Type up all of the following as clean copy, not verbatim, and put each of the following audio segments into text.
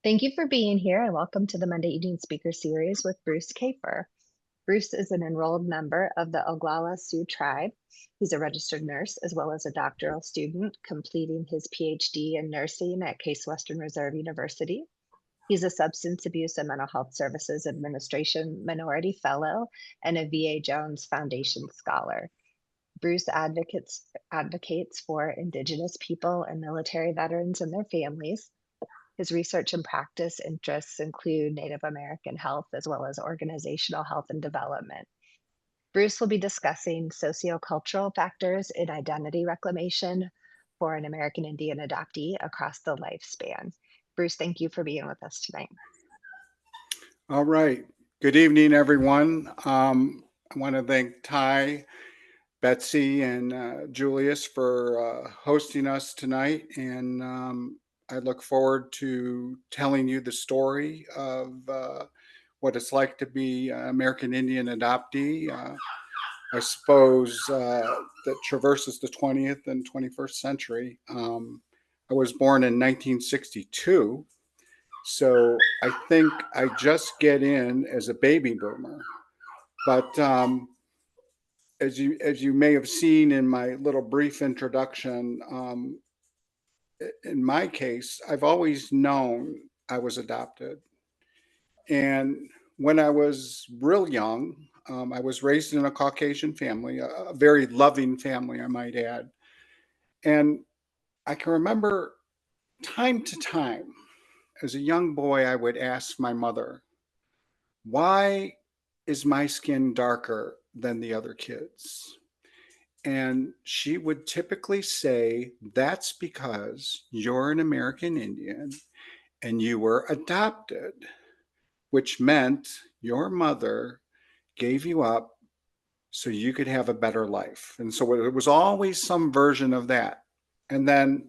Thank you for being here and welcome to the Monday Evening Speaker Series with Bruce Kafer. Bruce is an enrolled member of the Oglala Sioux tribe. He's a registered nurse as well as a doctoral student, completing his PhD in nursing at Case Western Reserve University. He's a Substance Abuse and Mental Health Services Administration Minority Fellow and a VA Jones Foundation Scholar. Bruce advocates for Indigenous people and military veterans and their families. His research and practice interests include Native American health as well as organizational health and development. Bruce will be discussing socio-cultural factors in identity reclamation for an American Indian adoptee across the lifespan. Bruce, thank you for being with us tonight. All right. Good evening, everyone. I want to thank Ty, Betsy, and Julius for hosting us tonight. And I look forward to telling you the story of what it's like to be an American Indian adoptee. I suppose that traverses the 20th and 21st century. I was born in 1962, so I think I just get in as a baby boomer. But as you may have seen in my little brief introduction, in my case, I've always known I was adopted. And when I was real young, I was raised in a Caucasian family, a very loving family, I might add. And I can remember time to time, as a young boy, I would ask my mother, why is my skin darker than the other kids? And she would typically say, that's because you're an American Indian and you were adopted, which meant your mother gave you up so you could have a better life. And so it was always some version of that. And then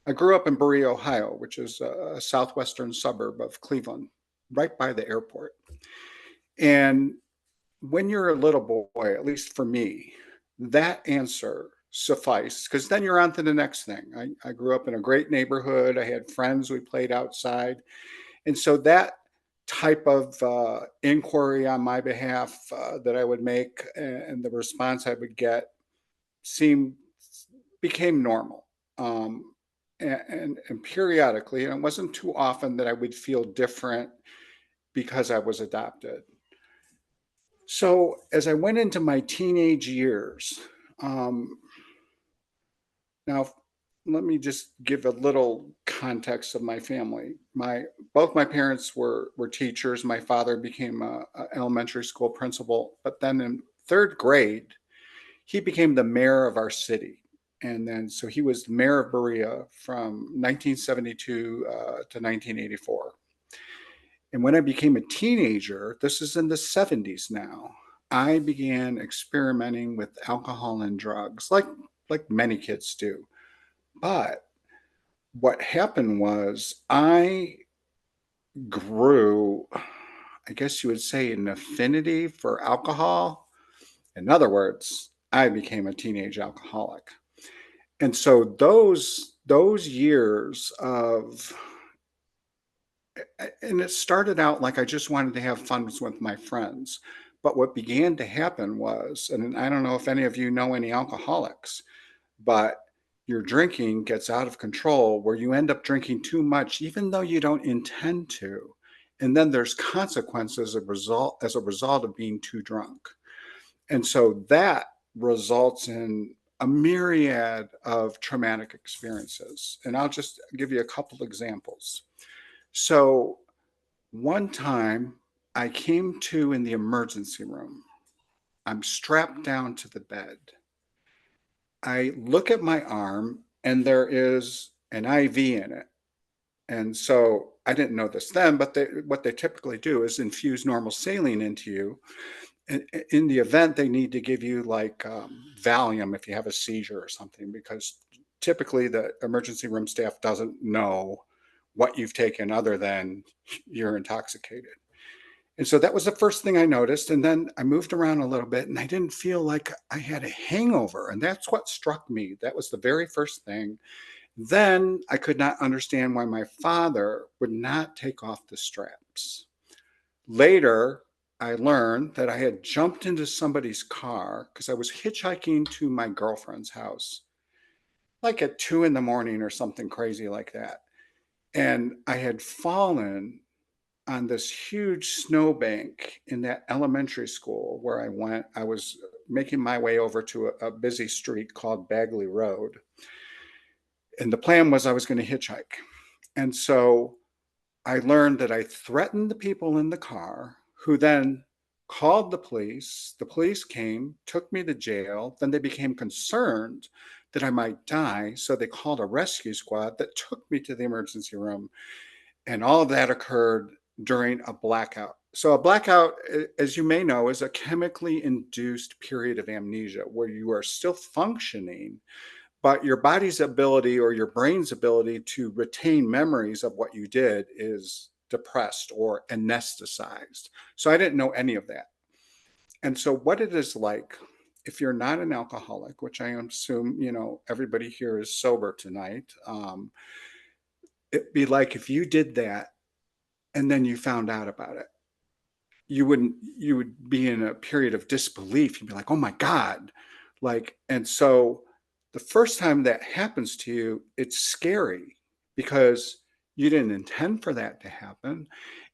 I grew up in Berea, Ohio, which is a southwestern suburb of Cleveland, right by the airport. And when you're a little boy, at least for me, that answer sufficed, because then you're on to the next thing. I grew up in a great neighborhood. I had friends. We played outside. And so that type of inquiry on my behalf that I would make and the response I would get became normal. And periodically, and it wasn't too often that I would feel different because I was adopted. So as I went into my teenage years, now let me just give a little context of my family. Both my parents were teachers. My father became a elementary school principal, but then in third grade, he became the mayor of our city. And then, so he was the mayor of Berea from 1972 to 1984. And when I became a teenager, this is in the 70s now, I began experimenting with alcohol and drugs, like many kids do. But what happened was I grew, I guess you would say, an affinity for alcohol. In other words, I became a teenage alcoholic. And so those years of, and it started out like I just wanted to have fun with my friends. But what began to happen was, and I don't know if any of you know any alcoholics, but your drinking gets out of control where you end up drinking too much, even though you don't intend to. And then there's consequences as a result of being too drunk. And so that results in a myriad of traumatic experiences. And I'll just give you a couple examples. So one time I came to in the emergency room. I'm strapped down to the bed. I look at my arm and there is an IV in it. And so I didn't know this then, but what they typically do is infuse normal saline into you. In the event, they need to give you like Valium if you have a seizure or something, because typically the emergency room staff doesn't know what you've taken other than you're intoxicated. And so that was the first thing I noticed. And then I moved around a little bit and I didn't feel like I had a hangover. And that's what struck me. That was the very first thing. Then I could not understand why my father would not take off the straps. Later, I learned that I had jumped into somebody's car because I was hitchhiking to my girlfriend's house, like at 2 in the morning or something crazy like that. And I had fallen on this huge snowbank in that elementary school where I went. I was making my way over to a busy street called Bagley Road. And the plan was I was going to hitchhike. And so I learned that I threatened the people in the car, who then called the police. The police came, took me to jail. Then they became concerned that I might die. So they called a rescue squad that took me to the emergency room. And all of that occurred during a blackout. So, a blackout, as you may know, is a chemically induced period of amnesia where you are still functioning, but your body's ability or your brain's ability to retain memories of what you did is depressed or anesthetized. So I didn't know any of that. And so what it is like, if you're not an alcoholic, which I assume, everybody here is sober tonight, it'd be like if you did that and then you found out about it. You would be in a period of disbelief. You'd be like, oh my God. And so the first time that happens to you, it's scary because you didn't intend for that to happen.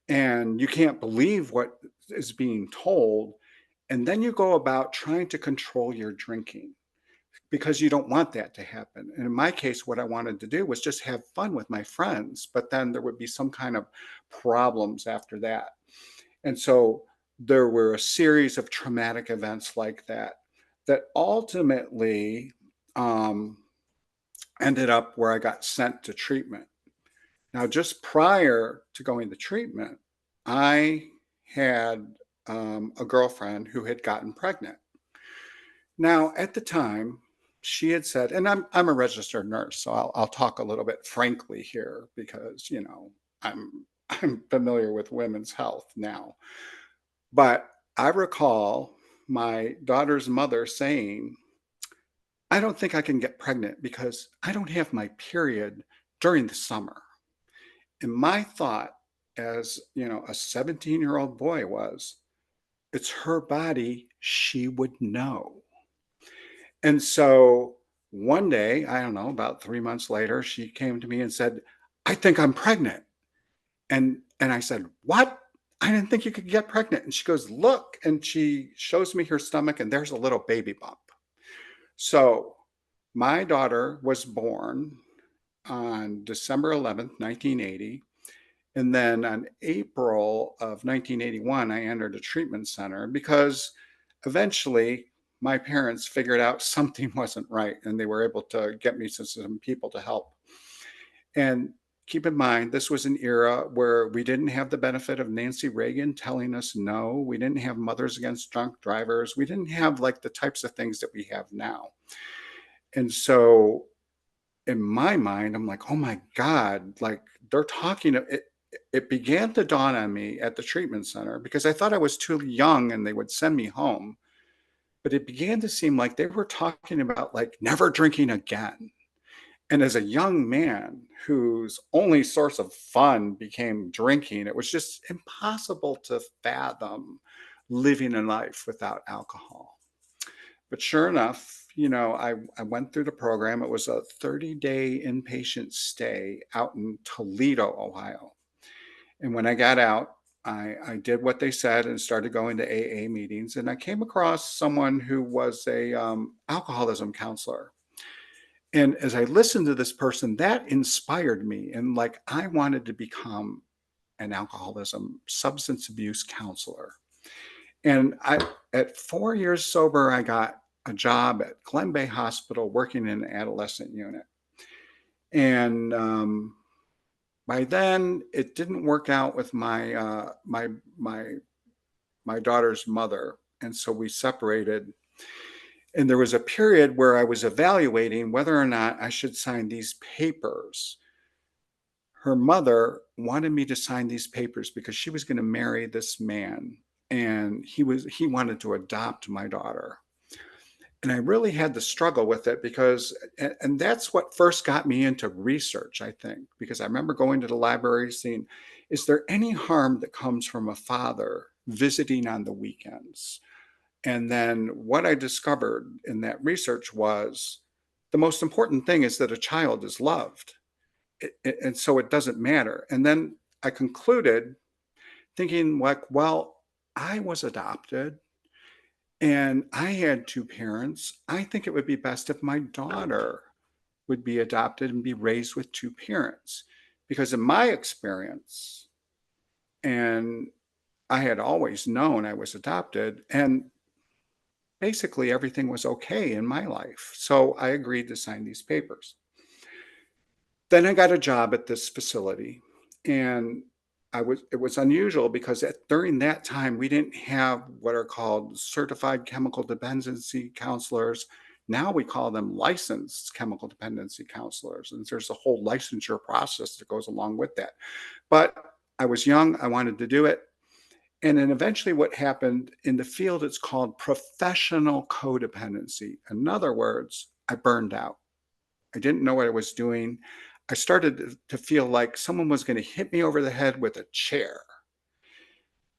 And you can't believe what is being told. And then you go about trying to control your drinking because you don't want that to happen. And in my case, what I wanted to do was just have fun with my friends, but then there would be some kind of problems after that. And so there were a series of traumatic events like that that ultimately um, ended up where I got sent to treatment. Now, just prior to going to treatment, I had a girlfriend who had gotten pregnant. Now, at the time, she had said, and I'm a registered nurse, so I'll talk a little bit frankly here because I'm familiar with women's health now. But I recall my daughter's mother saying, I don't think I can get pregnant because I don't have my period during the summer. And my thought as, a 17-year-old boy was, it's her body, she would know. And so one day, I don't know, about 3 months later, she came to me and said, I think I'm pregnant. And I said, what? I didn't think you could get pregnant. And she goes, look, and she shows me her stomach, and there's a little baby bump. So my daughter was born on December 11th, 1980. And then on April of 1981, I entered a treatment center because eventually my parents figured out something wasn't right and they were able to get me to some people to help. And keep in mind, this was an era where we didn't have the benefit of Nancy Reagan telling us no. We didn't have Mothers Against Drunk Drivers. We didn't have like the types of things that we have now. And so in my mind, I'm like, oh my God, like they're talking. It began to dawn on me at the treatment center because I thought I was too young and they would send me home. But it began to seem like they were talking about like never drinking again. And as a young man whose only source of fun became drinking, it was just impossible to fathom living a life without alcohol. But sure enough, I went through the program. It was a 30-day inpatient stay out in Toledo, Ohio. And when I got out, I did what they said and started going to AA meetings. And I came across someone who was a alcoholism counselor. And as I listened to this person, that inspired me. And like I wanted to become an alcoholism substance abuse counselor. And at 4 years sober, I got a job at Glen Bay Hospital working in an adolescent unit. And by then, it didn't work out with my daughter's mother, and so we separated. And there was a period where I was evaluating whether or not I should sign these papers. Her mother wanted me to sign these papers because she was going to marry this man, and he wanted to adopt my daughter. And I really had to struggle with it because, and that's what first got me into research, I think, because I remember going to the library seeing, is there any harm that comes from a father visiting on the weekends? And then what I discovered in that research was the most important thing is that a child is loved. And so it doesn't matter. And then I concluded thinking, like, well, I was adopted and I had two parents. I think it would be best if my daughter would be adopted and be raised with two parents. Because in my experience, and I had always known I was adopted, and basically everything was okay in my life. So I agreed to sign these papers. Then I got a job at this facility, and it was unusual because during that time we didn't have what are called certified chemical dependency counselors. Now we call them licensed chemical dependency counselors, and there's a whole licensure process that goes along with that. But I was young, I wanted to do it. And then eventually what happened in the field, it's called professional codependency. In other words, I burned out. I didn't know what I was doing. I started to feel like someone was going to hit me over the head with a chair.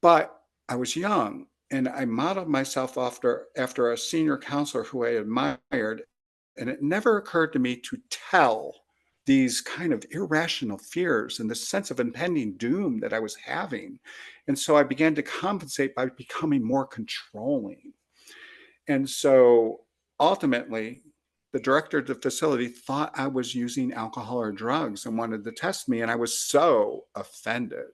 But I was young and I modeled myself after a senior counselor who I admired. And it never occurred to me to tell these kind of irrational fears and the sense of impending doom that I was having. And so I began to compensate by becoming more controlling. And so ultimately, the director of the facility thought I was using alcohol or drugs and wanted to test me. And I was so offended.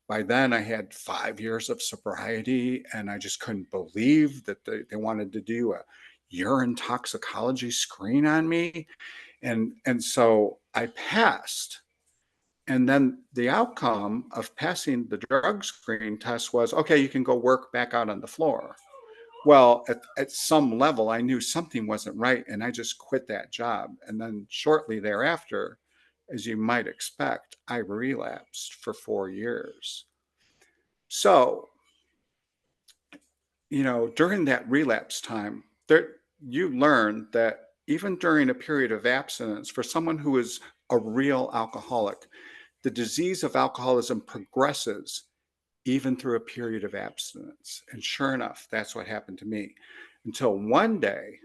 By then, I had 5 years of sobriety, and I just couldn't believe that they wanted to do a urine toxicology screen on me. And so I passed. And then the outcome of passing the drug screen test was, okay, you can go work back out on the floor. Well, at some level, I knew something wasn't right, and I just quit that job. And then shortly thereafter, as you might expect, I relapsed for 4 years. So, during that relapse time, you learn that even during a period of abstinence, for someone who is a real alcoholic, the disease of alcoholism progresses even through a period of abstinence. And sure enough, that's what happened to me. Until one day,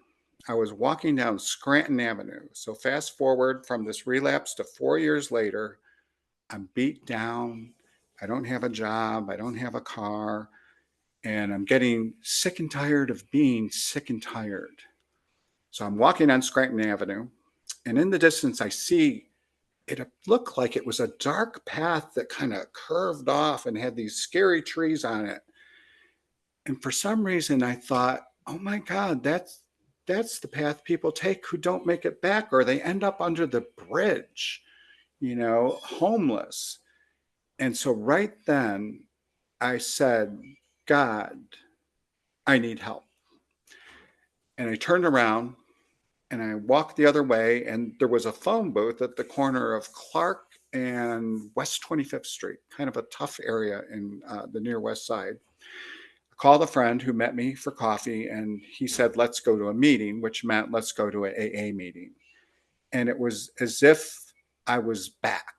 I was walking down Scranton Avenue. So fast forward from this relapse to 4 years later, I'm beat down. I don't have a job. I don't have a car. And I'm getting sick and tired of being sick and tired. So I'm walking on Scranton Avenue. And in the distance, I see it looked like it was a dark path that kind of curved off and had these scary trees on it. And for some reason, I thought, oh my God, that's the path people take who don't make it back, or they end up under the bridge, homeless. And so right then I said, God, I need help. And I turned around and I walked the other way, and there was a phone booth at the corner of Clark and West 25th Street, kind of a tough area in the near West Side. I called a friend who met me for coffee, and he said, let's go to a meeting, which meant let's go to an AA meeting. And it was as if I was back.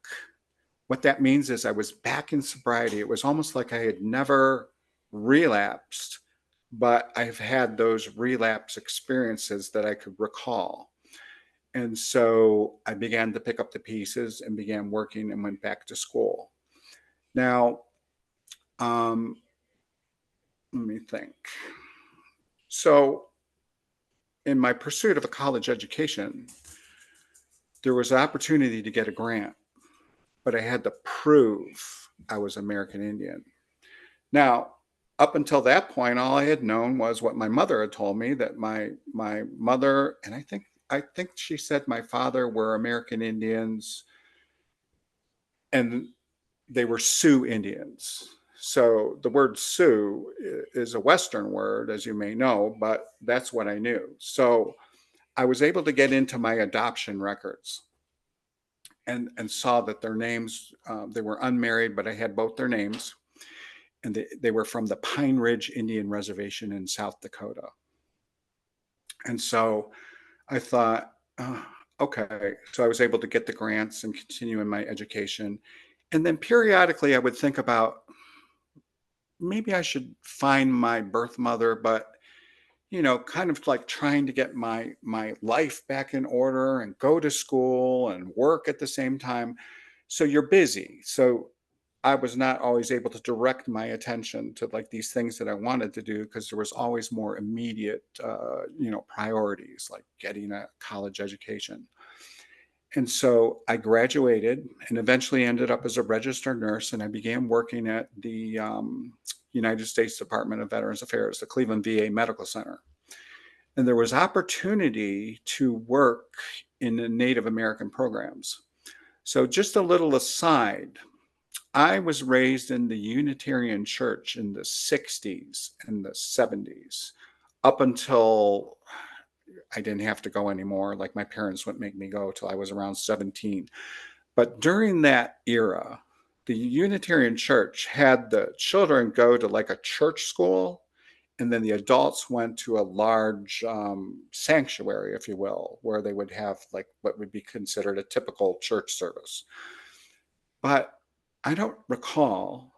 What that means is I was back in sobriety. It was almost like I had never relapsed, but I've had those relapse experiences that I could recall. And so I began to pick up the pieces and began working and went back to school. Now, let me think. So, in my pursuit of a college education, there was an opportunity to get a grant, but I had to prove I was American Indian. Now, up until that point, all I had known was what my mother had told me, that my mother, and I think she said my father were American Indians, and they were Sioux Indians. So the word Sioux is a Western word, as you may know, but that's what I knew. So I was able to get into my adoption records and saw that their names, they were unmarried, but I had both their names. And they were from the Pine Ridge Indian Reservation in South Dakota. And so I thought, okay. So I was able to get the grants and continue in my education. And then periodically I would think about maybe I should find my birth mother, but kind of like trying to get my life back in order and go to school and work at the same time. So you're busy. So I was not always able to direct my attention to like these things that I wanted to do because there was always more immediate, priorities like getting a college education. And so I graduated and eventually ended up as a registered nurse, and I began working at the United States Department of Veterans Affairs, the Cleveland VA Medical Center. And there was opportunity to work in the Native American programs. So just a little aside, I was raised in the Unitarian Church in the 60s and the 70s up until I didn't have to go anymore. Like my parents wouldn't make me go till I was around 17. But during that era, the Unitarian Church had the children go to like a church school, and then the adults went to a large sanctuary, if you will, where they would have like what would be considered a typical church service. But I don't recall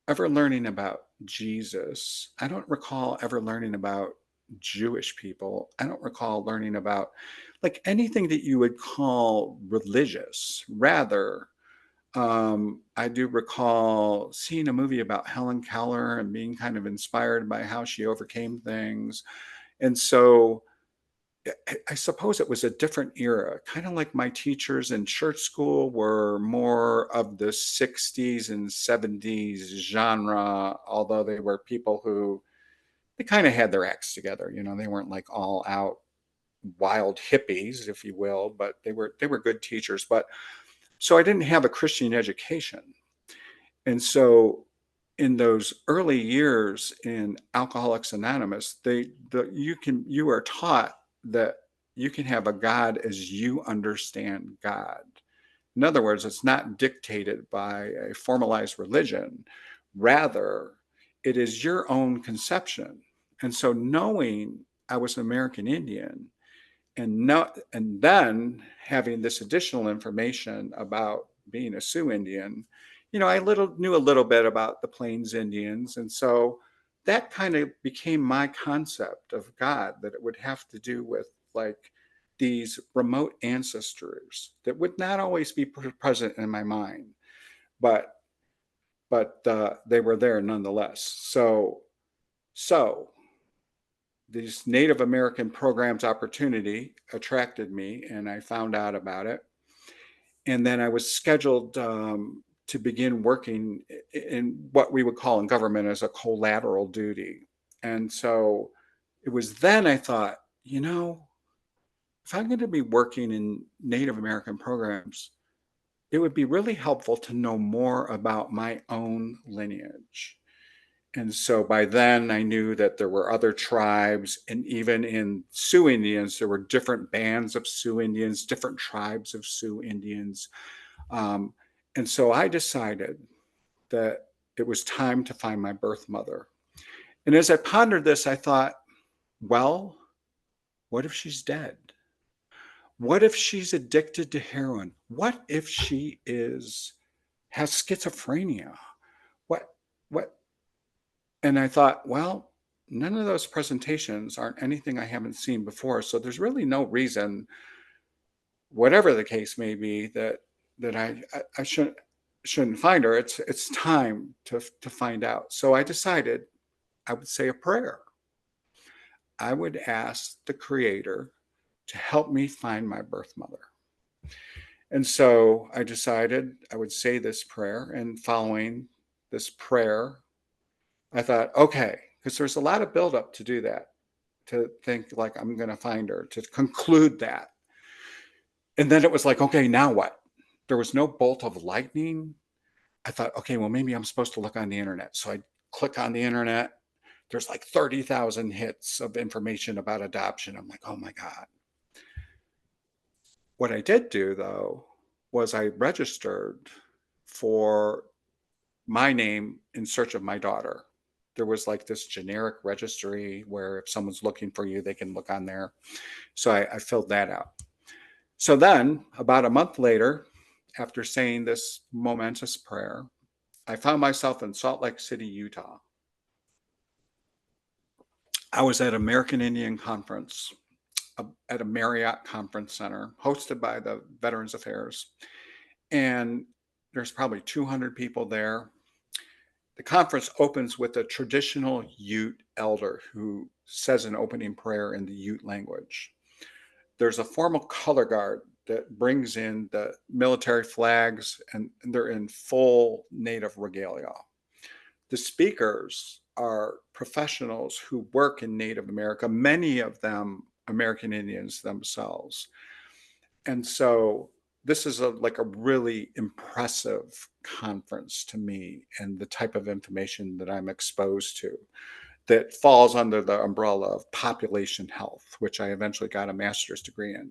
ever learning about Jesus. I don't recall ever learning about Jewish people. I don't recall learning about like anything that you would call religious. Rather, I do recall seeing a movie about Helen Keller and being kind of inspired by how she overcame things. And so I suppose it was a different era, kind of like my teachers in church school were more of the 60s and 70s genre, although they were people who they kind of had their acts together. They weren't like all out wild hippies, if you will, but they were good teachers. But so I didn't have a Christian education. And so in those early years in Alcoholics Anonymous, you are taught that you can have a God as you understand God. In other words, it's not dictated by a formalized religion. Rather, it is your own conception. And so knowing I was an American Indian and then having this additional information about being a Sioux Indian, I knew a little bit about the Plains Indians, and so that kind of became my concept of God, that it would have to do with like these remote ancestors that would not always be present in my mind, but they were there nonetheless. So these Native American programs opportunity attracted me, and I found out about it. And then I was scheduled to begin working in what we would call in government as a collateral duty. And so it was then I thought, if I'm going to be working in Native American programs, it would be really helpful to know more about my own lineage. And so by then I knew that there were other tribes, and even in Sioux Indians, there were different bands of Sioux Indians, different tribes of Sioux Indians. Um, and so I decided that it was time to find my birth mother. And as I pondered this, I thought, well, what if she's dead? What if she's addicted to heroin? What if she has schizophrenia? What what And I thought, well, none of those presentations aren't anything I haven't seen before. So there's really no reason, whatever the case may be, that I shouldn't find her. It's time to find out. So I decided I would say a prayer. I would ask the Creator to help me find my birth mother. And so I decided I would say this prayer, and following this prayer, I thought, okay, because there's a lot of buildup to do that, to think like I'm going to find her, to conclude that. And then it was like, okay, now what? There was no bolt of lightning. I thought, okay, well, maybe I'm supposed to look on the internet. So I click on the internet. There's like 30,000 hits of information about adoption. I'm like, oh my God. What I did do, though, was I registered for my name in search of my daughter. there was like this generic registry where if someone's looking for you, they can look on there. So I filled that out. So then, about a month later, after saying this momentous prayer, I found myself in Salt Lake City, Utah. I was at American Indian Conference at a Marriott Conference Center hosted by the Veterans Affairs. And there's probably 200 people there. The conference opens with a traditional Ute elder who says an opening prayer in the Ute language. There's a formal color guard that brings in the military flags, and they're in full native regalia. The speakers are professionals who work in Native America, many of them American Indians themselves. And so this is like a really impressive conference to me, and the type of information that I'm exposed to that falls under the umbrella of population health, which I eventually got a master's degree in.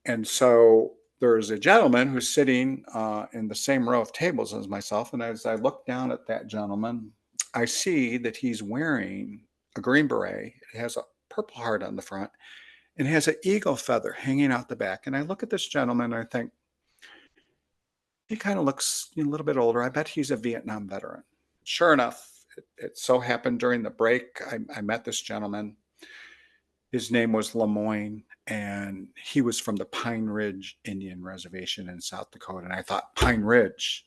And so there's a gentleman who's sitting in the same row of tables as myself. And as I look down at that gentleman, I see that he's wearing a green beret. It has a purple heart on the front and has an eagle feather hanging out the back. And I look at this gentleman and I think, he kind of looks a little bit older. I bet he's a Vietnam veteran. Sure enough, it so happened during the break, I met this gentleman. His name was Lemoyne, and he was from the Pine Ridge Indian Reservation in South Dakota. And I thought, Pine Ridge,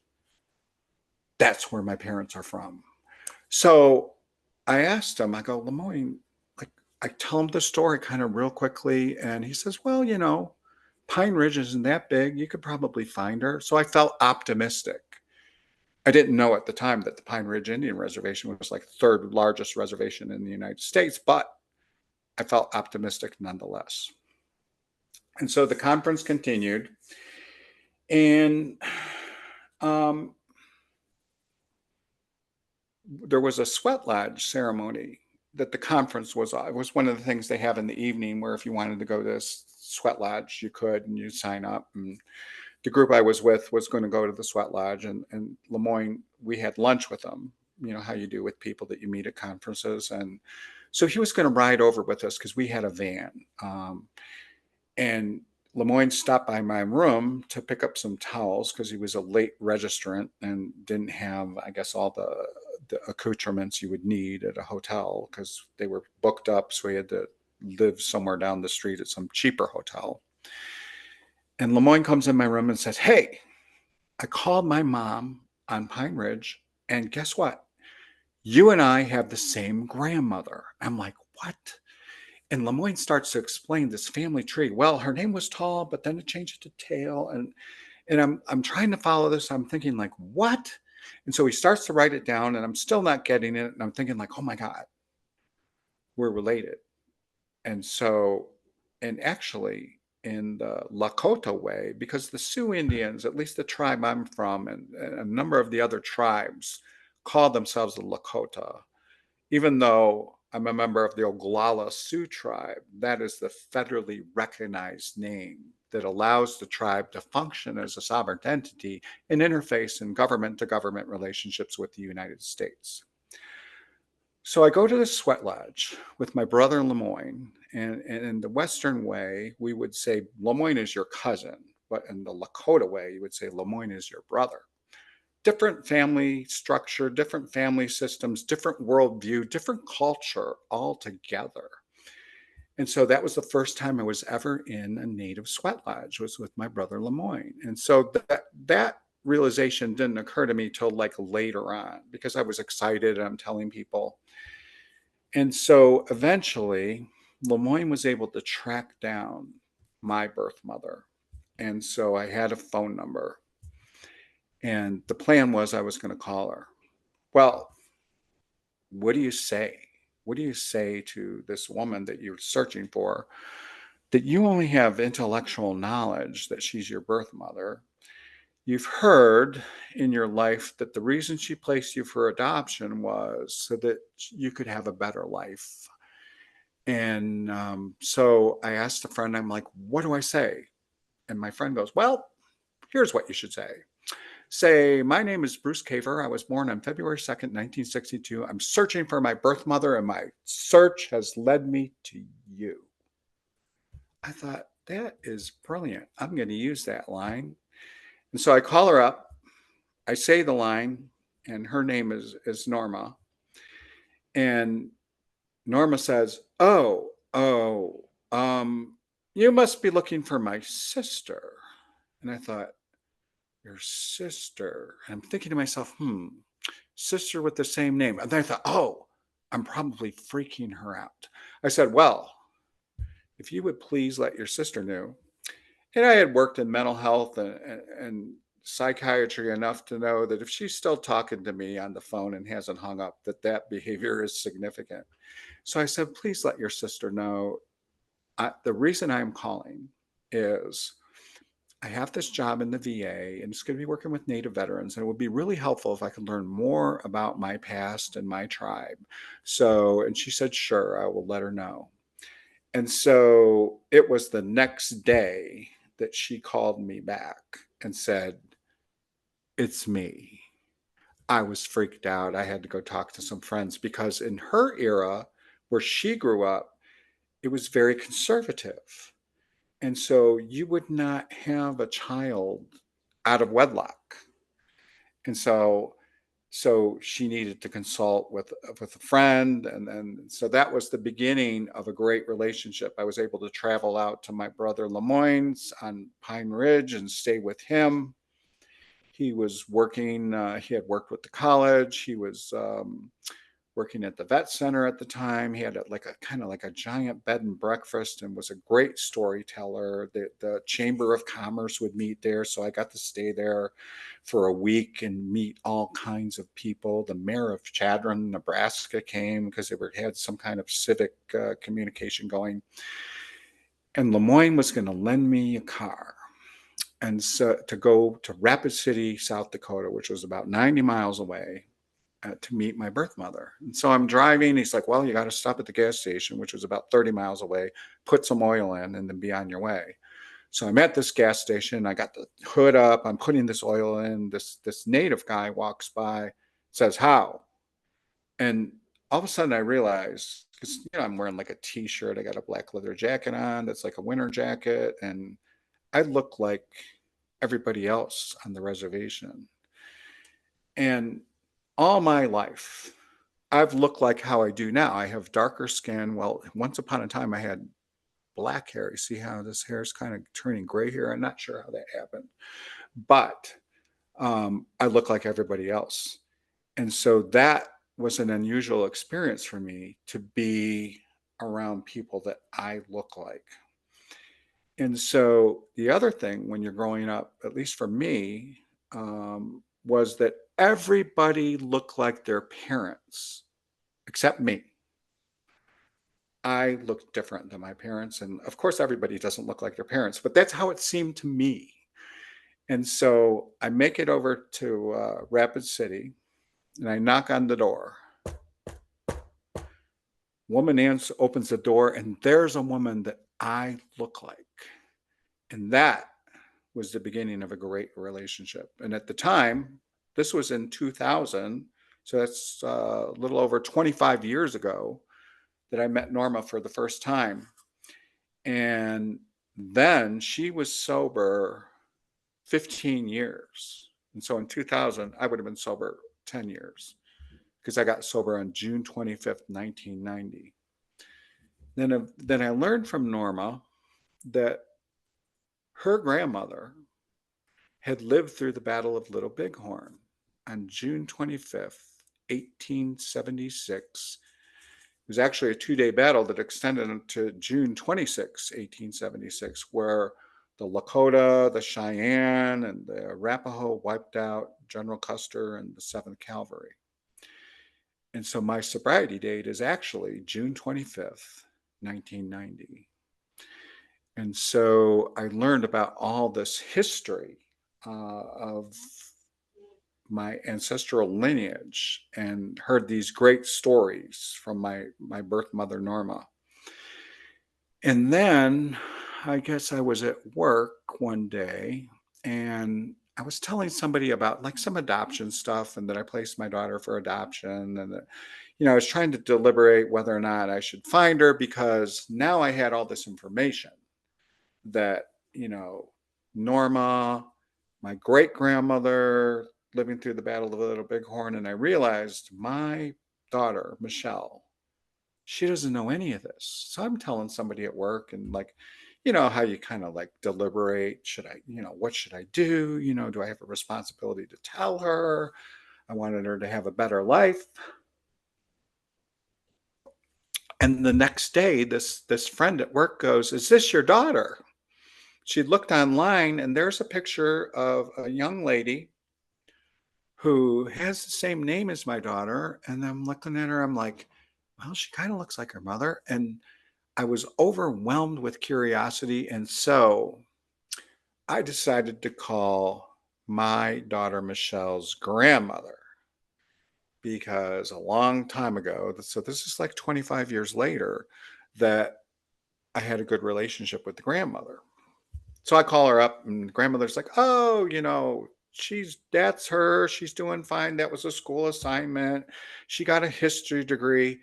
that's where my parents are from. So I asked him, I go, Lemoyne, like, I tell him the story kind of real quickly. And he says, well, Pine Ridge isn't that big. You could probably find her. So I felt optimistic. I didn't know at the time that the Pine Ridge Indian Reservation was like the third largest reservation in the United States, but I felt optimistic nonetheless. And so the conference continued, and there was a sweat lodge ceremony that the conference was. It was one of the things they have in the evening, where if you wanted to go to this sweat lodge, you could, and you sign up. And the group I was with was going to go to the sweat lodge, and Lemoyne, we had lunch with him. You know how you do with people that you meet at conferences, and so he was going to ride over with us because we had a van. And Lemoyne stopped by my room to pick up some towels because he was a late registrant and didn't have, I guess, all the accoutrements you would need at a hotel because they were booked up. So he had to live somewhere down the street at some cheaper hotel. And Lemoyne comes in my room and says, hey, I called my mom on Pine Ridge, and guess what? You and I have the same grandmother. I'm like, what? And Lemoyne starts to explain this family tree. Well, her name was Tall, but then it changed to Tail. And I'm trying to follow this. I'm thinking like, what? And so he starts to write it down, and I'm still not getting it. And I'm thinking like, oh my God, we're related. And so, and actually in the Lakota way, because the Sioux Indians, at least the tribe I'm from, and a number of the other tribes call themselves the Lakota, even though I'm a member of the Oglala Sioux tribe, that is the federally recognized name that allows the tribe to function as a sovereign entity and interface in government to government relationships with the United States. So I go to the sweat lodge with my brother Lemoyne, and in the Western way, we would say Lemoyne is your cousin, but in the Lakota way, you would say Lemoyne is your brother. Different family structure, different family systems, different worldview, different culture all together. And so that was the first time I was ever in a native sweat lodge, was with my brother Lemoyne. And so that realization didn't occur to me till like later on because I was excited and I'm telling people. And so eventually Lemoyne was able to track down my birth mother. And so I had a phone number. And the plan was I was going to call her. Well, what do you say? What do you say to this woman that you're searching for, that you only have intellectual knowledge that she's your birth mother? You've heard in your life that the reason she placed you for adoption was so that you could have a better life. And so I asked a friend, I'm like, what do I say? And my friend goes, well, here's what you should say. say, my name is Bruce Kafer. I was born on February 2nd, 1962. I'm searching for my birth mother, and my search has led me to you. I thought, that is brilliant. I'm going to use that line. And so I call her up. I say the line, and her name is Norma. And Norma says, you must be looking for my sister. And I thought, your sister. And I'm thinking to myself, sister with the same name. And then I thought, I'm probably freaking her out. I said, well, if you would please let your sister know. And I had worked in mental health and psychiatry enough to know that if she's still talking to me on the phone and hasn't hung up, that behavior is significant. So I said, please let your sister know. The reason I'm calling is I have this job in the VA, and it's going to be working with Native veterans, and it would be really helpful if I could learn more about my past and my tribe. So, and she said, sure, I will let her know. And so it was the next day that she called me back and said, it's me. I was freaked out. I had to go talk to some friends because in her era, where she grew up, it was very conservative. And so you would not have a child out of wedlock. And so she needed to consult with a friend, and then so that was the beginning of a great relationship. I was able to travel out to my brother Lemoyne's on Pine Ridge and stay with him. He was working, he had worked with the college. He was working at the vet center at the time. He had like a kind of like a giant bed and breakfast and was a great storyteller. The Chamber of Commerce would meet there, so I got to stay there for a week and meet all kinds of people. The mayor of Chadron, Nebraska came because they had some kind of civic communication going. And Lemoyne was going to lend me a car and so to go to Rapid City, South Dakota, which was about 90 miles away, to meet my birth mother. And so I'm driving. He's like, well, you got to stop at the gas station, which was about 30 miles away, put some oil in, and then be on your way. So I'm at this gas station. I got the hood up. I'm putting this oil in. This native guy walks by, says, how? And all of a sudden I realize, because I'm wearing like a t-shirt. I got a black leather jacket on that's like a winter jacket. And I look like everybody else on the reservation. And all my life, I've looked like how I do now. I have darker skin. Well, once upon a time, I had black hair. You see how this hair is kind of turning gray here? I'm not sure how that happened, but I look like everybody else. And so that was an unusual experience for me to be around people that I look like. And so the other thing when you're growing up, at least for me, was that everybody looked like their parents except me. I looked different than my parents. And of course, everybody doesn't look like their parents, but that's how it seemed to me. And so I make it over to Rapid City and I knock on the door. Woman opens the door, and there's a woman that I look like. And that was the beginning of a great relationship. And at the time, this was in 2000, so that's a little over 25 years ago that I met Norma for the first time. And then she was sober 15 years. And so in 2000, I would have been sober 10 years because I got sober on June 25th, 1990. Then I learned from Norma that her grandmother had lived through the Battle of Little Bighorn on June 25th, 1876. It was actually a 2-day battle that extended into June 26, 1876, where the Lakota, the Cheyenne, and the Arapaho wiped out General Custer and the 7th Cavalry. And so my sobriety date is actually June 25th, 1990. And so I learned about all this history of my ancestral lineage and heard these great stories from my birth mother, Norma. And then I guess I was at work one day and I was telling somebody about like some adoption stuff and that I placed my daughter for adoption and that, I was trying to deliberate whether or not I should find her because now I had all this information that, you know, Norma, my great grandmother living through the Battle of the Little Bighorn, and I realized my daughter, Michelle, she doesn't know any of this. So I'm telling somebody at work and like, how you kind of like deliberate, should I, what should I do? Do I have a responsibility to tell her? I wanted her to have a better life. And the next day, this friend at work goes, "Is this your daughter?" She looked online and there's a picture of a young lady who has the same name as my daughter. And I'm looking at her, I'm like, well, she kind of looks like her mother. And I was overwhelmed with curiosity. And so I decided to call my daughter Michelle's grandmother because a long time ago, so this is like 25 years later, that I had a good relationship with the grandmother. So I call her up and grandmother's like, "Oh, that's her. She's doing fine. That was a school assignment. She got a history degree."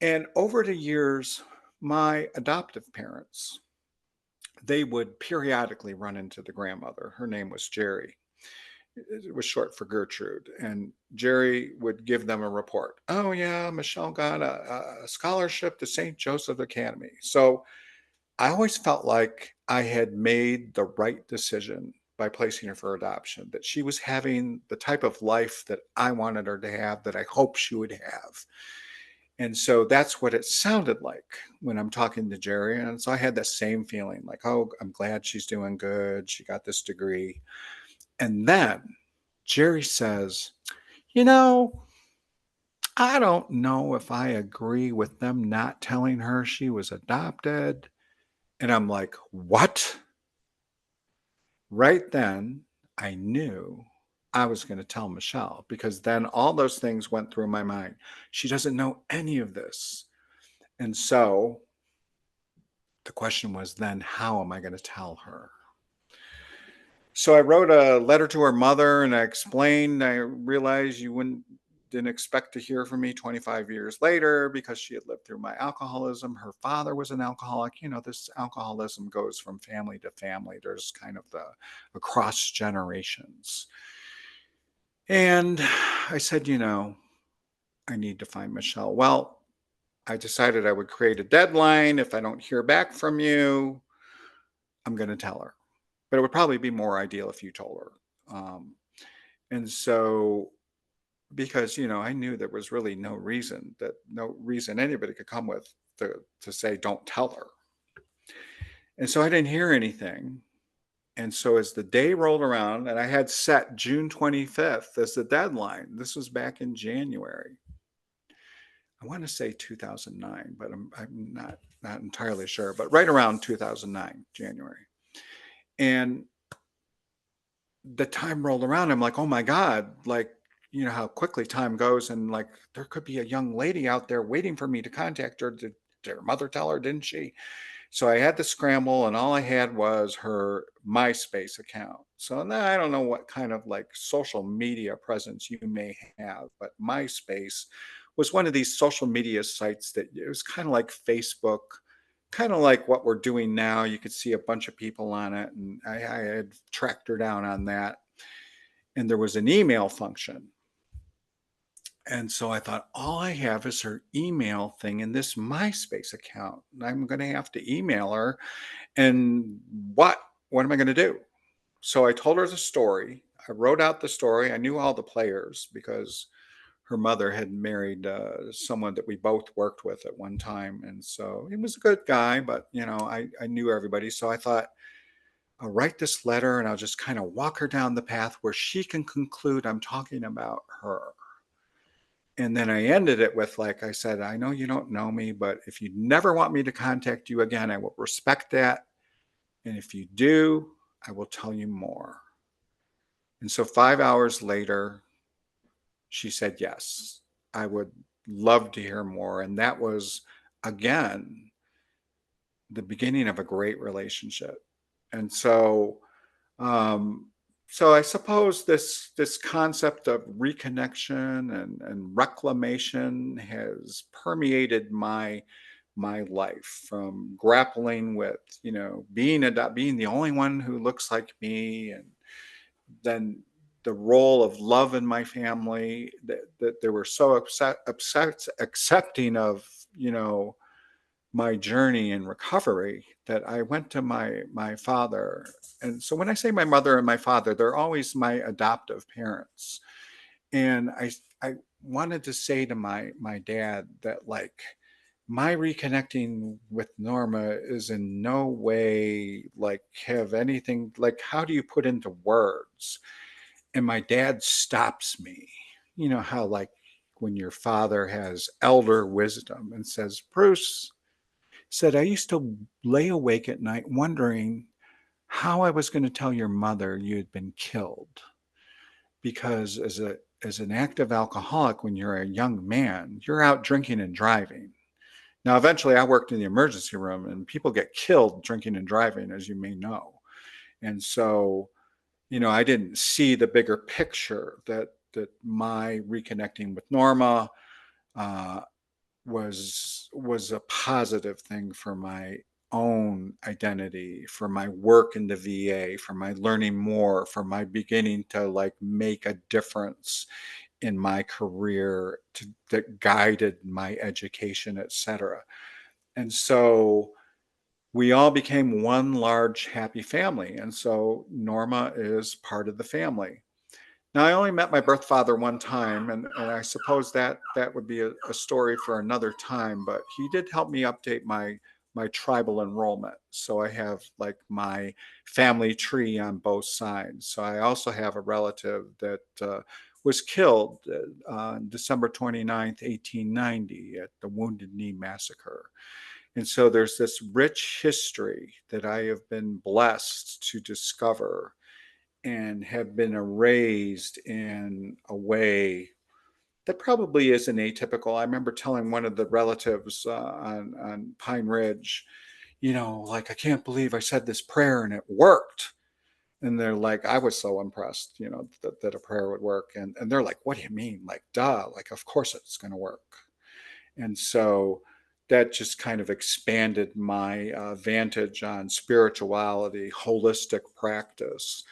And over the years, my adoptive parents, they would periodically run into the grandmother. Her name was Jerry. It was short for Gertrude. And Jerry would give them a report. "Oh, yeah, Michelle got a scholarship to St. Joseph Academy." So I always felt like I had made the right decision by placing her for adoption, that she was having the type of life that I wanted her to have, that I hoped she would have. And so that's what it sounded like when I'm talking to Jerry. And so I had that same feeling like, oh, I'm glad she's doing good. She got this degree. And then Jerry says, you know, I don't know if I agree with them not telling her she was adopted. And I'm like, what? Right then, I knew I was going to tell Michelle because then all those things went through my mind. She doesn't know any of this. And so the question was then, how am I going to tell her? So I wrote a letter to her mother and I explained, I realized didn't expect to hear from me 25 years later because she had lived through my alcoholism. Her father was an alcoholic. This alcoholism goes from family to family. There's kind of the across generations. And I said, I need to find Michelle. Well, I decided I would create a deadline. If I don't hear back from you, I'm going to tell her. But it would probably be more ideal if you told her. And so, because, I knew there was really no reason anybody could come with to say, don't tell her. And so I didn't hear anything. And so as the day rolled around, and I had set June 25th as the deadline, this was back in January. I want to say 2009, but I'm not entirely sure, but right around 2009, January. And the time rolled around. I'm like, oh my God, like, how quickly time goes. And like, there could be a young lady out there waiting for me to contact her. Did her mother tell her, didn't she? So I had to scramble and all I had was her MySpace account. So now I don't know what kind of like social media presence you may have, but MySpace was one of these social media sites that it was kind of like Facebook, kind of like what we're doing now. You could see a bunch of people on it, and I had tracked her down on that. And there was an email function. And so I thought, all I have is her email thing in this MySpace account. I'm going to have to email her. And what am I going to do? So I told her the story. I wrote out the story. I knew all the players because her mother had married someone that we both worked with at one time. And so he was a good guy, but I knew everybody. So I thought, I'll write this letter and I'll just kind of walk her down the path where she can conclude I'm talking about her. And then I ended it with, like I said, I know you don't know me, but if you never want me to contact you again, I will respect that. And if you do, I will tell you more. And so 5 hours later, she said, yes, I would love to hear more. And that was, again, the beginning of a great relationship. And so, So I suppose this concept of reconnection and reclamation has permeated my life, from grappling with, being the only one who looks like me, and then the role of love in my family, that they were so accepting of, my journey in recovery, that I went to my father. And so when I say my mother and my father, they're always my adoptive parents. And I wanted to say to my dad that, like, my reconnecting with Norma is in no way like have anything, like, how do you put into words? And my dad stops me. You know how, like, when your father has elder wisdom and says, Bruce, said, I used to lay awake at night wondering how I was going to tell your mother you had been killed. Because as an active alcoholic, when you're a young man, you're out drinking and driving. Now, eventually, I worked in the emergency room, and people get killed drinking and driving, as you may know. And so, I didn't see the bigger picture, that my reconnecting with Norma uh, was a positive thing for my own identity, for my work in the VA, for my learning more, for my beginning to, like, make a difference in my career, that guided my education, etc. And so we all became one large happy family. And so Norma is part of the family. Now, I only met my birth father one time, and I suppose that would be a story for another time, but he did help me update my tribal enrollment. So I have, like, my family tree on both sides. So I also have a relative that was killed on December 29th, 1890, at the Wounded Knee Massacre. And so there's this rich history that I have been blessed to discover, and have been erased in a way that probably isn't atypical. I remember telling one of the relatives on Pine Ridge, like, I can't believe I said this prayer and it worked. And they're like, I was so impressed, that a prayer would work. And they're like, what do you mean? Like, duh, like, of course it's going to work. And so that just kind of expanded my vantage on spirituality, holistic practice,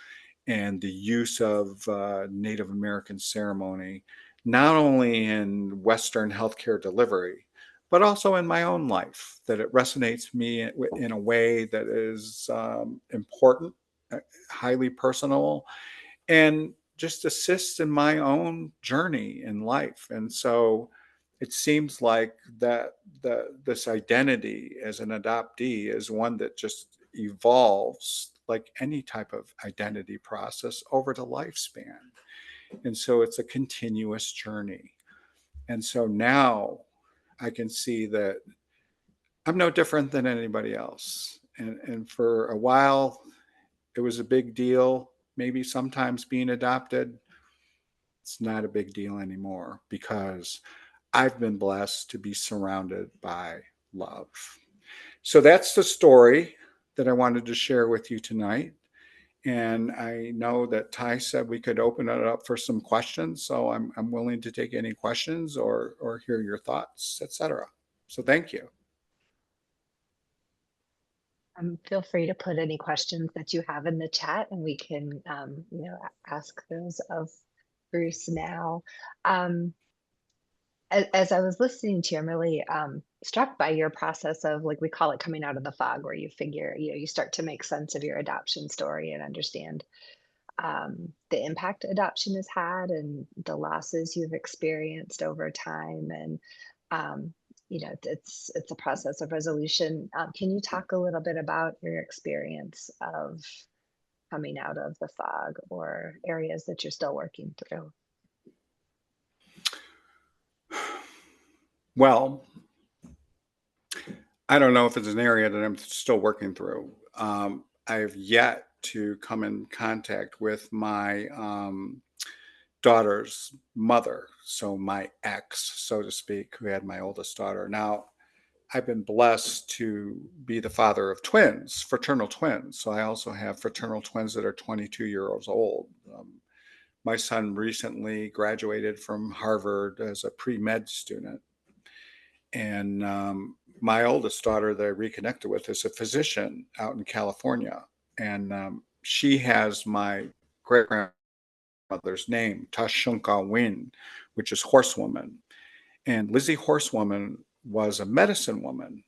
and the use of Native American ceremony, not only in Western healthcare delivery, but also in my own life, that it resonates me in a way that is important, uh, highly personal, and just assists in my own journey in life. And so it seems like that this identity as an adoptee is one that just evolves like any type of identity process over the lifespan. And so it's a continuous journey. And so now I can see that I'm no different than anybody else. And for a while, it was a big deal, maybe sometimes being adopted. It's not a big deal anymore, because I've been blessed to be surrounded by love. So that's the story that I wanted to share with you tonight. And I know that Ty said we could open it up for some questions. So I'm willing to take any questions, or hear your thoughts, etc. So thank you. Feel free to put any questions that you have in the chat, and we can, ask those of Bruce now. Um, as I was listening to you, I'm really struck by your process of, like, we call it coming out of the fog, where you figure, you start to make sense of your adoption story and understand the impact adoption has had and the losses you've experienced over time. And um, it's a process of resolution. Can you talk a little bit about your experience of coming out of the fog, or areas that you're still working through? Well, I don't know if it's an area that I'm still working through. I have yet to come in contact with my daughter's mother, so my ex, so to speak, who had my oldest daughter. Now, I've been blessed to be the father of twins, fraternal twins. So I also have fraternal twins that are 22 years old. My son recently graduated from Harvard as a pre-med student. And my oldest daughter that I reconnected with is a physician out in California. And she has my great grandmother's name, Tashunka Win, which is horsewoman. And Lizzie Horsewoman was a medicine woman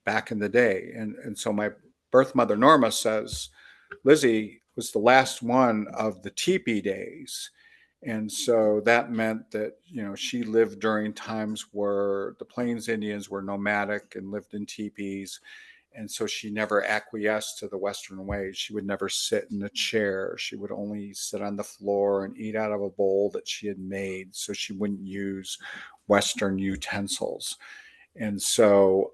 back in the day. And so my birth mother, Norma, says Lizzie was the last one of the teepee days. And so that meant that, she lived during times where the Plains Indians were nomadic and lived in teepees. And so she never acquiesced to the Western ways. She would never sit in a chair. She would only sit on the floor and eat out of a bowl that she had made. So she wouldn't use Western utensils. And so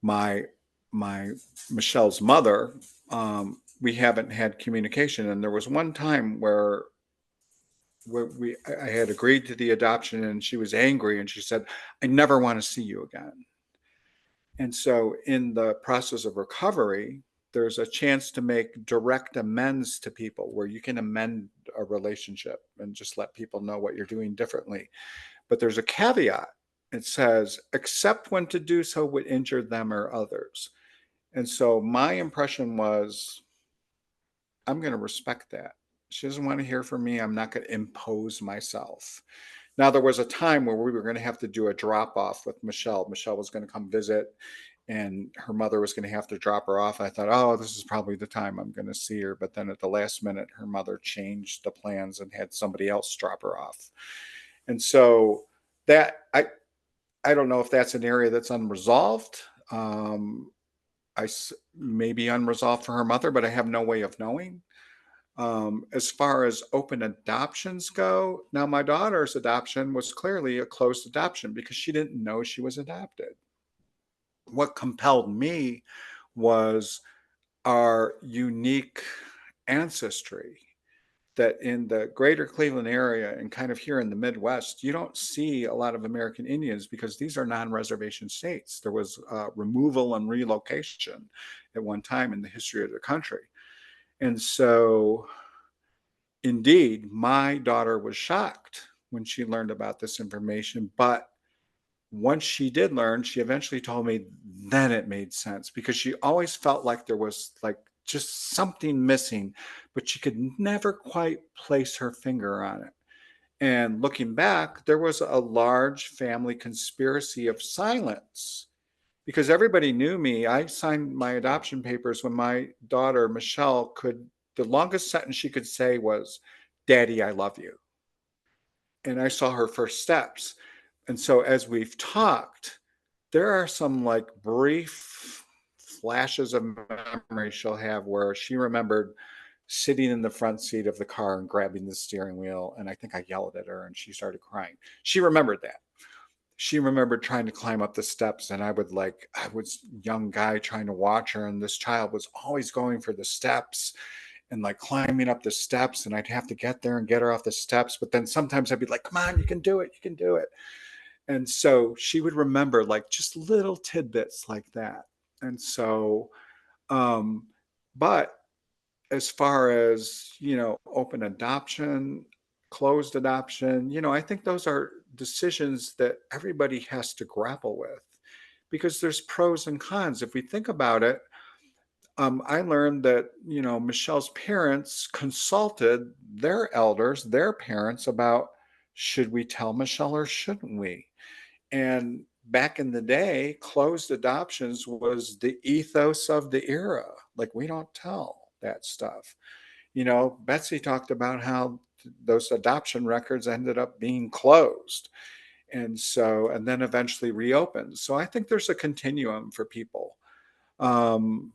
my my Michelle's mother, we haven't had communication. And there was one time where I had agreed to the adoption, and she was angry, and she said, "I never want to see you again." And so in the process of recovery, there's a chance to make direct amends to people where you can amend a relationship and just let people know what you're doing differently. But there's a caveat. It says, except when to do so would injure them or others. And so my impression was, I'm going to respect that. She doesn't want to hear from me. I'm not going to impose myself. Now, there was a time where we were going to have to do a drop off with Michelle. Michelle was going to come visit, and her mother was going to have to drop her off. I thought, oh, this is probably the time I'm going to see her. But then at the last minute, her mother changed the plans and had somebody else drop her off. And so that I don't know if that's an area that's unresolved. I may be unresolved for her mother, but I have no way of knowing. As far as open adoptions go, now my daughter's adoption was clearly a closed adoption because she didn't know she was adopted. What compelled me was our unique ancestry, that in the greater Cleveland area and kind of here in the Midwest, you don't see a lot of American Indians because these are non-reservation states. There was removal and relocation at one time in the history of the country. And so indeed, my daughter was shocked when she learned about this information. But once she did learn, she eventually told me then it made sense, because she always felt like there was like just something missing, but she could never quite place her finger on it. And looking back, there was a large family conspiracy of silence because everybody knew me. I signed my adoption papers when my daughter, Michelle, the longest sentence she could say was, "Daddy, I love you." And I saw her first steps. And so as we've talked, there are some like brief flashes of memory she'll have where she remembered sitting in the front seat of the car and grabbing the steering wheel. And I think I yelled at her and she started crying. She remembered that. She remembered trying to climb up the steps, and I was a young guy trying to watch her, and this child was always going for the steps and like climbing up the steps, and I'd have to get there and get her off the steps. But then sometimes I'd be like, "Come on, you can do it, you can do it." And so she would remember like just little tidbits like that. And so, um, but as far as, open adoption, closed adoption, I think those are decisions that everybody has to grapple with because there's pros and cons. If we think about it, I learned that, Michelle's parents consulted their elders, their parents, about should we tell Michelle or shouldn't we? And back in the day, closed adoptions was the ethos of the era. Like, we don't tell that stuff. Betsy talked about how those adoption records ended up being closed. And then eventually reopened. So I think there's a continuum for people. Um,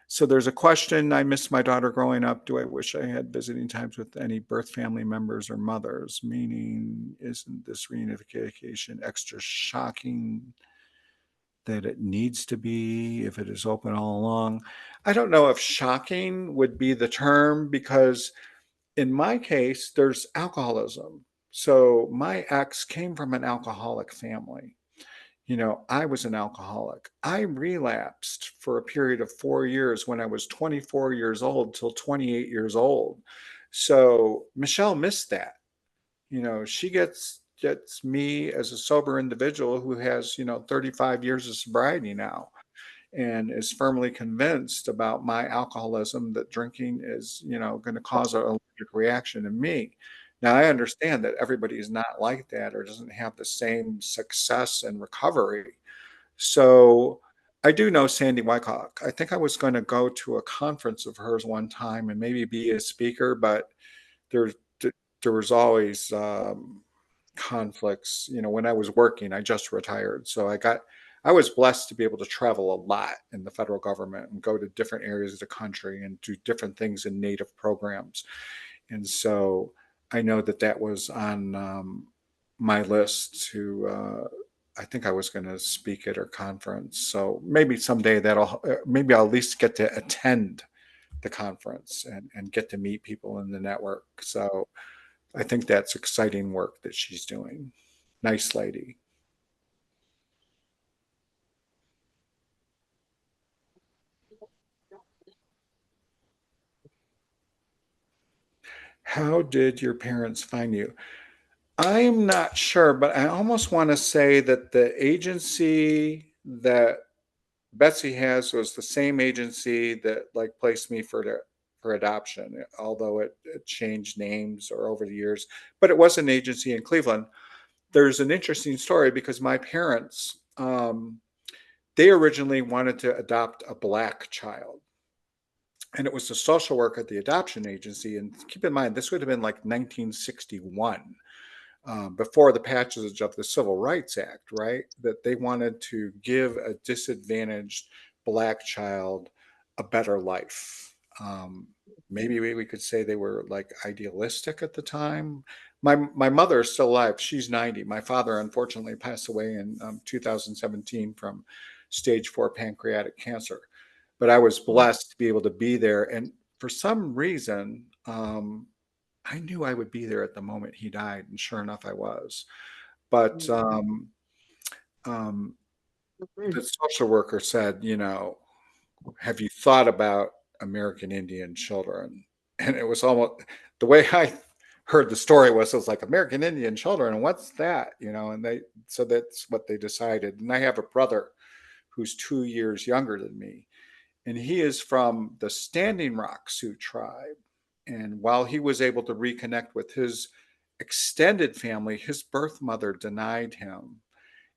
so there's a question. I miss my daughter growing up. Do I wish I had visiting times with any birth family members or mothers? Meaning, isn't this reunification extra shocking that it needs to be if it is open all along? I don't know if shocking would be the term, because in my case, there's alcoholism. So my ex came from an alcoholic family. I was an alcoholic. I relapsed for a period of 4 years when I was 24 years old till 28 years old. So Michelle missed that. She gets me as a sober individual who has 35 years of sobriety now, and is firmly convinced about my alcoholism, that drinking is going to cause an allergic reaction in me. Now I understand that everybody is not like that or doesn't have the same success and recovery. So I do know Sandy Wyckoff. I think I was going to go to a conference of hers one time and maybe be a speaker, but there there was always conflicts. When I was working, I just retired, so I was blessed to be able to travel a lot in the federal government and go to different areas of the country and do different things in Native programs. And so I know that that was on my list to. I think I was going to speak at her conference. So maybe someday maybe I'll at least get to attend the conference and get to meet people in the network. So I think that's exciting work that she's doing. Nice lady. How did your parents find you? I'm not sure, but I almost want to say that the agency that Betsy has was the same agency that like placed me for adoption, although it changed names or over the years. But it was an agency in Cleveland. There's an interesting story because my parents, they originally wanted to adopt a Black child. And it was the social work at the adoption agency. And keep in mind, this would have been like 1961, before the passage of the Civil Rights Act, right? That they wanted to give a disadvantaged Black child a better life. Maybe we could say they were like idealistic at the time. My mother is still alive. She's 90. My father unfortunately passed away in 2017 from stage 4 pancreatic cancer. But I was blessed to be able to be there. And for some reason, I knew I would be there at the moment he died, and sure enough, I was. But um, the social worker said, have you thought about American Indian children? And it was almost the way I heard the story was like American Indian children, and what's that? And so that's what they decided. And I have a brother who's 2 years younger than me, and he is from the Standing Rock Sioux tribe. And while he was able to reconnect with his extended family, his birth mother denied him.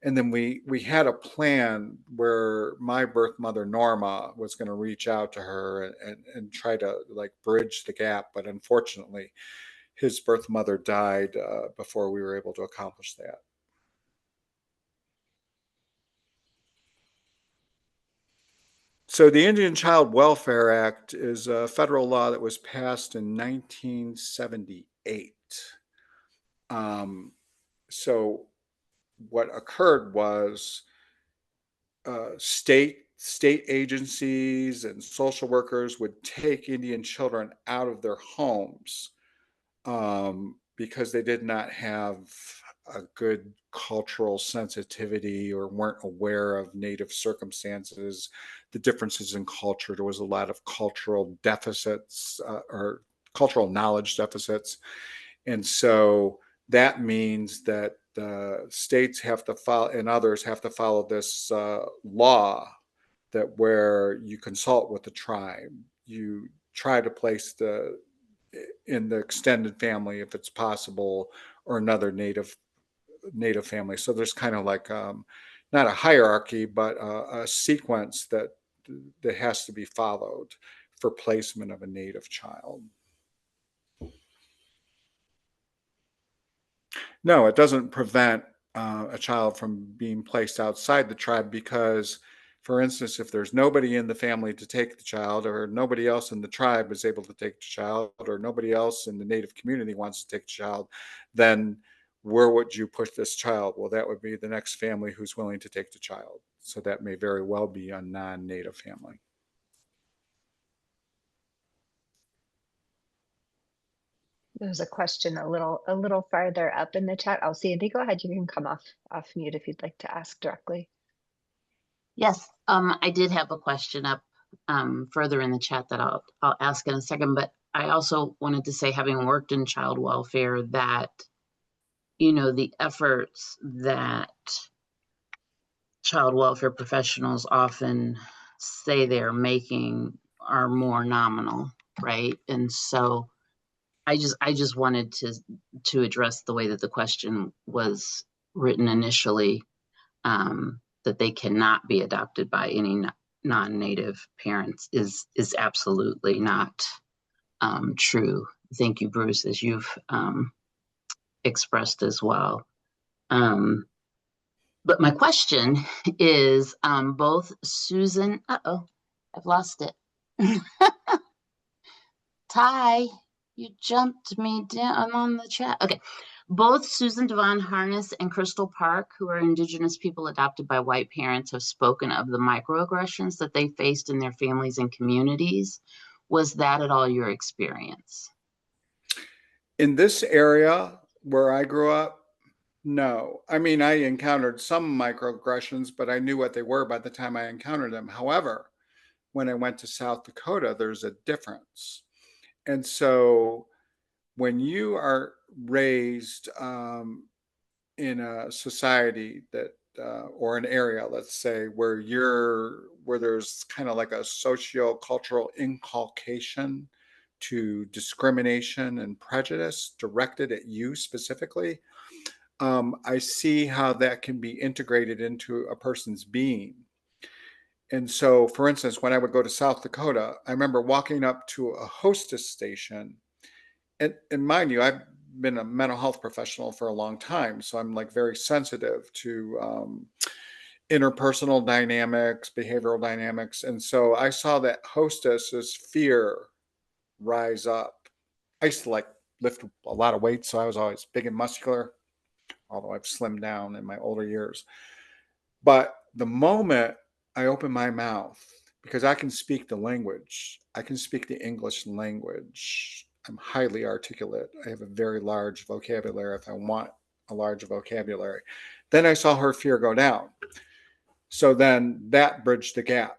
And then we had a plan where my birth mother Norma was going to reach out to her and try to like bridge the gap, but unfortunately, his birth mother died before we were able to accomplish that. So the Indian Child Welfare Act is a federal law that was passed in 1978. Um, so what occurred was state agencies and social workers would take Indian children out of their homes because they did not have a good cultural sensitivity or weren't aware of Native circumstances, the differences in culture. There was a lot of cultural deficits or cultural knowledge deficits. And so that means that the states have to follow and others have to follow this law that where you consult with the tribe, you try to place the in the extended family if it's possible, or another native family. So there's kind of like not a hierarchy, but a sequence that has to be followed for placement of a native child. No, it doesn't prevent a child from being placed outside the tribe because, for instance, if there's nobody in the family to take the child, or nobody else in the tribe is able to take the child, or nobody else in the native community wants to take the child, then where would you push this child? Well, that would be the next family who's willing to take the child. So that may very well be a non-native family. There's a question a little farther up in the chat. I'll see. Andy, go ahead. You can come off mute if you'd like to ask directly. Yes, I did have a question up further in the chat that I'll ask in a second, but I also wanted to say, having worked in child welfare, that, you know, the efforts that child welfare professionals often say they're making are more nominal, right? And so I just wanted to address the way that the question was written initially, that they cannot be adopted by any non-native parents is absolutely not true. Thank you, Bruce, as you've expressed as well. But my question is, both Susan, I've lost it. Ty, you jumped me down on the chat. Okay. Both Susan Devon Harness and Crystal Park, who are Indigenous people adopted by white parents, have spoken of the microaggressions that they faced in their families and communities. Was that at all your experience? In this area where I grew up, no. I mean, I encountered some microaggressions, but I knew what they were by the time I encountered them. However, when I went to South Dakota, there's a difference. And so when you are raised in a society that or an area, let's say, where there's kind of like a socio-cultural inculcation to discrimination and prejudice directed at you specifically, I see how that can be integrated into a person's being. And so, for instance, when I would go to South Dakota, I remember walking up to a hostess station. And mind you, I've been a mental health professional for a long time. So I'm like very sensitive to interpersonal dynamics, behavioral dynamics. And so I saw that hostess's fear rise up. I used to like lift a lot of weight. So I was always big and muscular, although I've slimmed down in my older years. But the moment I open my mouth, because I can speak the language, I can speak the English language. I'm highly articulate. I have a very large vocabulary if I want a large vocabulary. Then I saw her fear go down. So then that bridged the gap.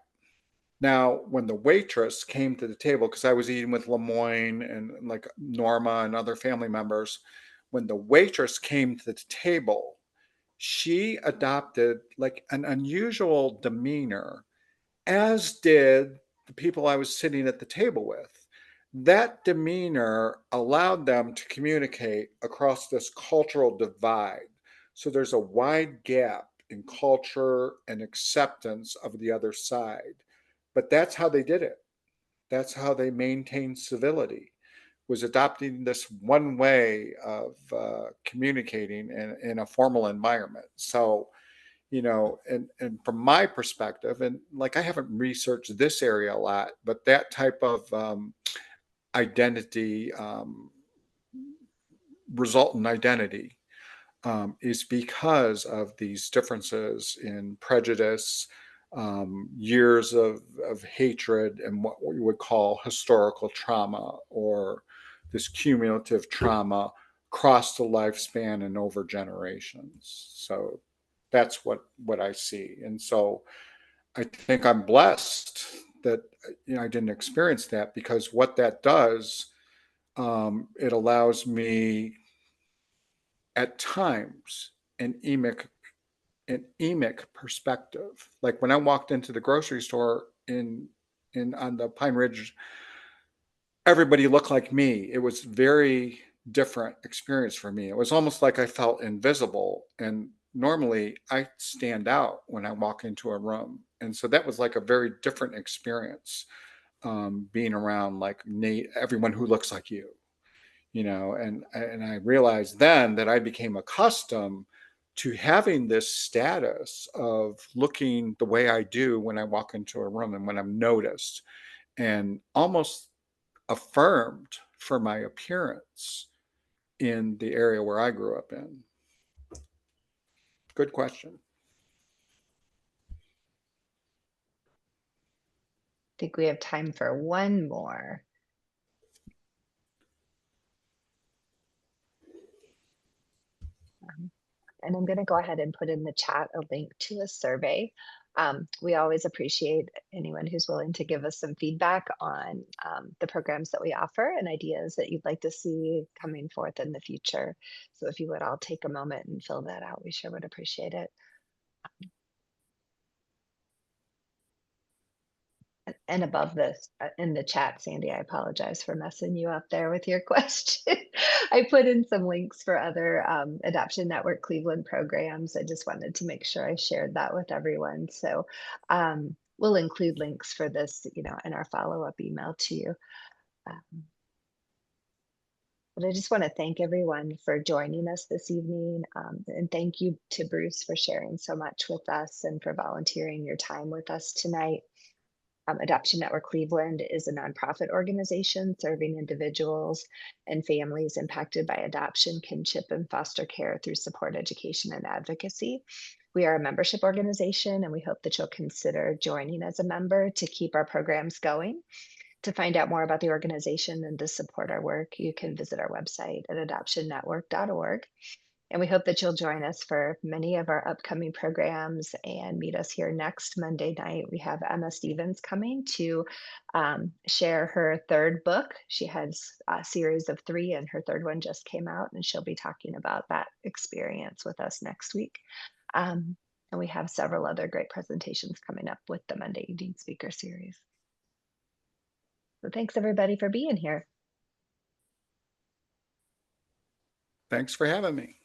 Now, when the waitress came to the table, because I was eating with Lemoyne and like Norma and other family members, when the waitress came to the table, she adopted like an unusual demeanor, as did the people I was sitting at the table with. That demeanor allowed them to communicate across this cultural divide. So there's a wide gap in culture and acceptance of the other side. But that's how they did it. That's how they maintained civility, was adopting this one way of communicating in a formal environment. So, you know, and from my perspective, and like I haven't researched this area a lot, but that type of identity, resultant identity, is because of these differences in prejudice, years of hatred, and what we would call historical trauma, or this cumulative trauma across the lifespan and over generations. So that's what I see. And so I think I'm blessed that, you know, I didn't experience that, because what that does, it allows me at times an emic perspective. Like when I walked into the grocery store in on the Pine Ridge, everybody looked like me. It was very different experience for me. It was almost like I felt invisible. And normally I stand out when I walk into a room. And so that was like a very different experience, being around like everyone who looks like you know, and I realized then that I became accustomed to having this status of looking the way I do when I walk into a room and when I'm noticed, and almost affirmed for my appearance in the area where I grew up in. Good question. I think we have time for one more. And I'm going to go ahead and put in the chat a link to a survey. We always appreciate anyone who's willing to give us some feedback on the programs that we offer and ideas that you'd like to see coming forth in the future. So if you would all take a moment and fill that out, we sure would appreciate it. And above this, in the chat, Sandy, I apologize for messing you up there with your question. I put in some links for other Adoption Network Cleveland programs. I just wanted to make sure I shared that with everyone. So we'll include links for this, in our follow-up email to you. But I just want to thank everyone for joining us this evening. And thank you to Bruce for sharing so much with us and for volunteering your time with us tonight. Adoption Network Cleveland is a nonprofit organization serving individuals and families impacted by adoption, kinship, and foster care through support, education, and advocacy. We are a membership organization, and we hope that you'll consider joining as a member to keep our programs going. To find out more about the organization and to support our work, you can visit our website at adoptionnetwork.org. And we hope that you'll join us for many of our upcoming programs and meet us here next Monday night. We have Emma Stevens coming to share her third book. She has a series of 3, and her third one just came out, and she'll be talking about that experience with us next week. And we have several other great presentations coming up with the Monday Evening Speaker Series. So thanks everybody for being here. Thanks for having me.